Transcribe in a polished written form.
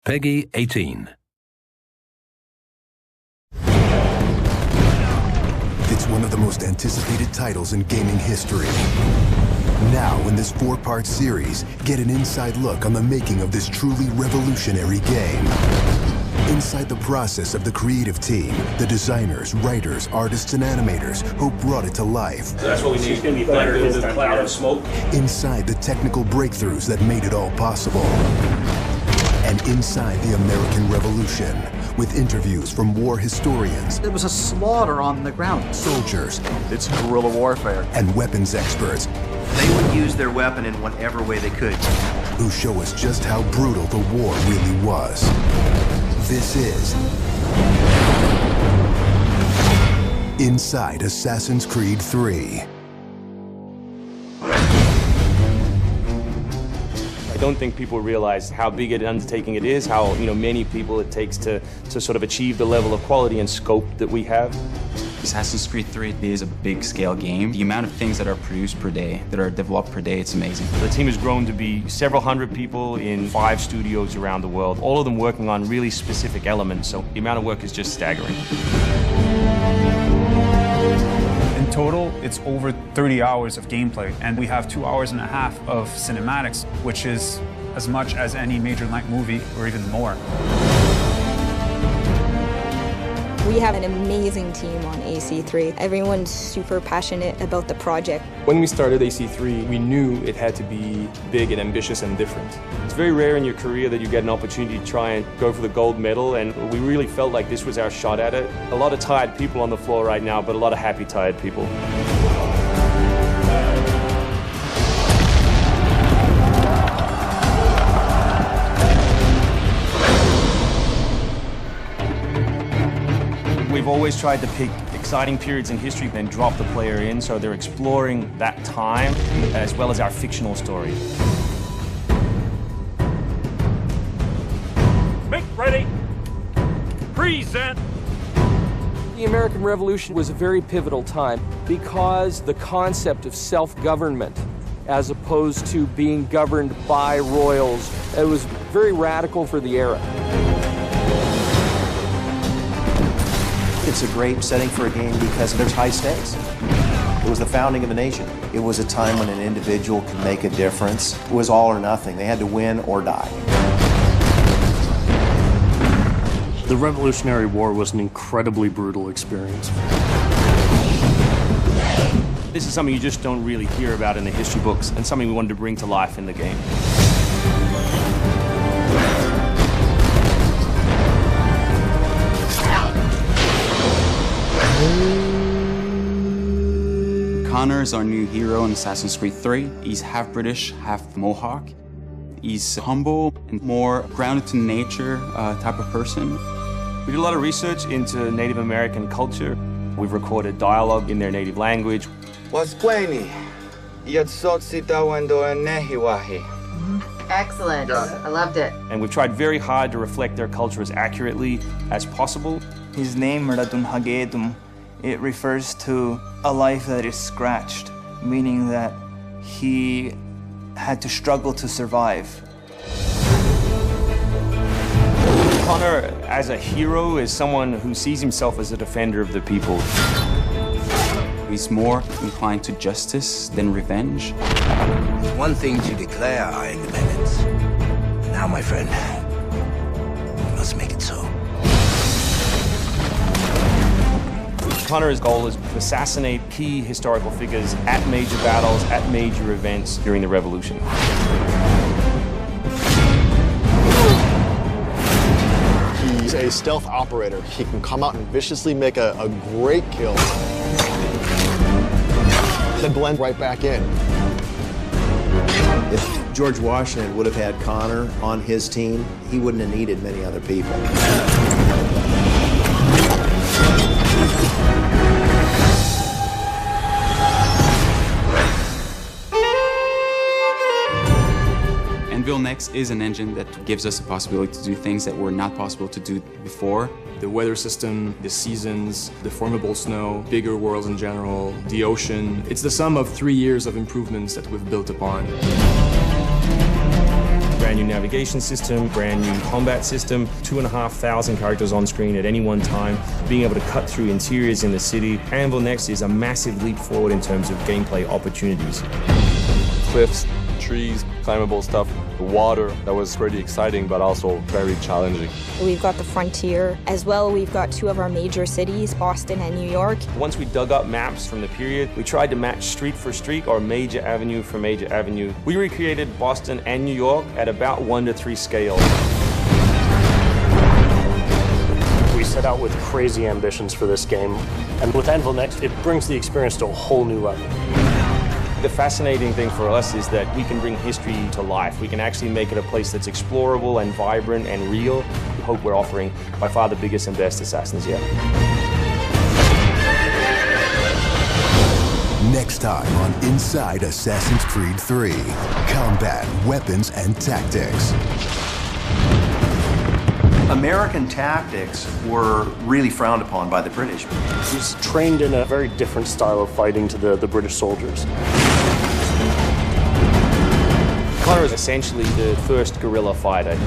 Peggy 18. It's one of the most anticipated titles in gaming history. Now, in this 4-part series, get an inside look on the making of this truly revolutionary game. Inside the process of the creative team, the designers, writers, artists, and animators who brought it to life. So that's what we need. It's going to be thunder in the cloud of smoke. Inside the technical breakthroughs that made it all possible. And inside the American Revolution, with interviews from war historians. There was a slaughter on the ground. Soldiers. It's guerrilla warfare. And weapons experts. They would use their weapon in whatever way they could. Who show us just how brutal the war really was. This is Inside Assassin's Creed 3. I don't think people realize how big an undertaking it is, how many people it takes to sort of achieve the level of quality and scope that we have. Assassin's Creed 3 is a big-scale game. The amount of things that are produced per day, that are developed per day, it's amazing. The team has grown to be several hundred people in 5 studios around the world, all of them working on really specific elements, so the amount of work is just staggering. In total, it's over 30 hours of gameplay, and we have 2.5 hours of cinematics, which is as much as any major length movie, or even more. We have an amazing team on AC3. Everyone's super passionate about the project. When we started AC3, we knew it had to be big and ambitious and different. It's very rare in your career that you get an opportunity to try and go for the gold medal, and we really felt like this was our shot at it. A lot of tired people on the floor right now, but a lot of happy, tired people. We've always tried to pick exciting periods in history and drop the player in, so they're exploring that time as well as our fictional story. Make ready. Present. The American Revolution was a very pivotal time because the concept of self-government as opposed to being governed by royals, it was very radical for the era. It's a great setting for a game because there's high stakes. It was the founding of a nation. It was a time when an individual could make a difference. It was all or nothing. They had to win or die. The Revolutionary War was an incredibly brutal experience. This is something you just don't really hear about in the history books, and something we wanted to bring to life in the game. Connor is our new hero in Assassin's Creed 3. He's half British, half Mohawk. He's humble and more grounded to nature type of person. We did a lot of research into Native American culture. We've recorded dialogue in their native language. Excellent. I loved it. And we've tried very hard to reflect their culture as accurately as possible. His name, Radun Hagedum, it refers to a life that is scratched, meaning that he had to struggle to survive. Connor, as a hero, is someone who sees himself as a defender of the people. He's more inclined to justice than revenge. It's one thing to declare our independence. Now, my friend, we must make it so. Connor's goal is to assassinate key historical figures at major battles, at major events during the Revolution. He's a stealth operator. He can come out and viciously make a great kill, then blend right back in. If George Washington would have had Connor on his team, he wouldn't have needed many other people. Anvil Next is an engine that gives us the possibility to do things that were not possible to do before. The weather system, the seasons, the formable snow, bigger worlds in general, the ocean. It's the sum of 3 years of improvements that we've built upon. Brand new navigation system, brand new combat system, 2,500 characters on screen at any one time, being able to cut through interiors in the city. Anvil Next is a massive leap forward in terms of gameplay opportunities. Cliffs, trees, climbable stuff, the water, that was pretty exciting but also very challenging. We've got the frontier. As well, we've got two of our major cities, Boston and New York. Once we dug up maps from the period, we tried to match street for street or major avenue for major avenue. We recreated Boston and New York at about 1:3 scale. We set out with crazy ambitions for this game, and with Anvil Next, it brings the experience to a whole new level. The fascinating thing for us is that we can bring history to life. We can actually make it a place that's explorable and vibrant and real. We hope we're offering by far the biggest and best Assassins yet. Next time on Inside Assassin's Creed 3, combat, weapons, and tactics. American tactics were really frowned upon by the British. He's trained in a very different style of fighting to the British soldiers. Connor is essentially the first guerrilla fighter.